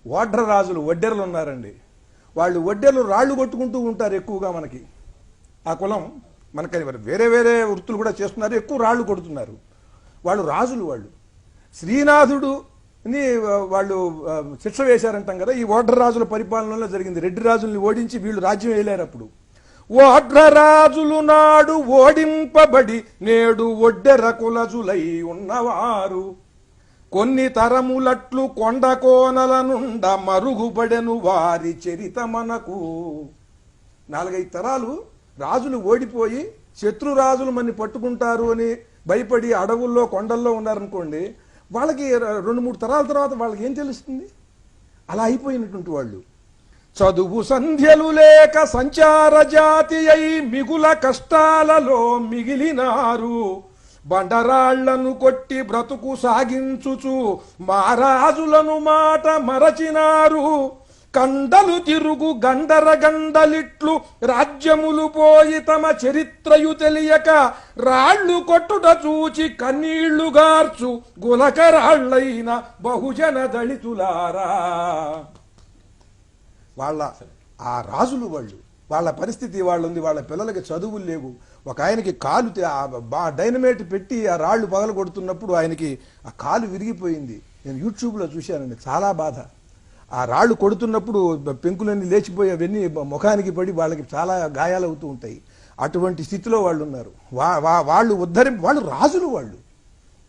ఓడ్ర రాజులు ఒడ్డెరలు ఉన్నారండి. వాళ్ళు ఒడ్డెరలు రాళ్లు కొట్టుకుంటూ ఉంటారు ఎక్కువగా. మనకి ఆ కులం మనకని వేరే వేరే వృత్తులు కూడా చేస్తున్నారు, ఎక్కువ రాళ్లు కొడుతున్నారు. వాళ్ళు రాజులు. వాళ్ళు శ్రీనాథుడుని వాళ్ళు శిక్ష వేశారంటాం కదా, ఈ ఓడ్ర రాజుల పరిపాలనలో జరిగింది. రెడ్డి రాజుల్ని ఓడించి వీళ్ళు రాజ్యం వేయలేరు. అప్పుడు ఓడ్ర రాజులు నాడు ఓడింపబడి నేడు ఒడ్డెర కులజులై ఉన్నవారు కొన్ని తరములట్లు కొండ కోనల నుండ మరుగుబడెను వారి చరిత మనకు. 4-5 తరాలు రాజులు ఓడిపోయి శత్రు రాజులు మన్ని పట్టుకుంటారు అని భయపడి అడవుల్లో కొండల్లో ఉన్నారనుకోండి, వాళ్ళకి 2-3 తరాల తర్వాత వాళ్ళకి ఏం తెలుస్తుంది? అలా అయిపోయినటువంటి వాళ్ళు. చదువు సంధ్యలు లేక సంచార జాతి అయి మిగుల కష్టాలలో మిగిలినారు. బండరాళ్లను కొట్టి బ్రతుకు సాగించుచు మహారాజులను మాట మరచినారు. కండలు తిరుగు గండర గండలిట్లు రాజ్యములు పోయి తమ చరిత్రయు తెలియక రాళ్లు కొట్టుట చూచి కన్నీళ్లు గార్చు గులకరాళ్లైన బహుజన దళితులారా. ఆ రాజులు వాళ్ళ పరిస్థితి వాళ్ళుంది. వాళ్ళ పిల్లలకి చదువులు లేవు. ఒక ఆయనకి కాలు డైనమేట్ పెట్టి ఆ రాళ్లు పగల కొడుతున్నప్పుడు ఆయనకి ఆ కాలు విరిగిపోయింది. నేను యూట్యూబ్లో చూశానండి, చాలా బాధ. ఆ రాళ్లు కొడుతున్నప్పుడు పెంకులన్నీ లేచిపోయి అవన్నీ ముఖానికి పడి వాళ్ళకి చాలా గాయాలు అవుతూ ఉంటాయి. అటువంటి స్థితిలో వాళ్ళు ఉన్నారు. వాళ్ళు రాజులు, వాళ్ళు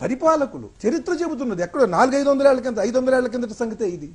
పరిపాలకులు. చరిత్ర చెబుతున్నది ఎక్కడో 400-500 ఏళ్ల కిందటి సంగతే ఇది.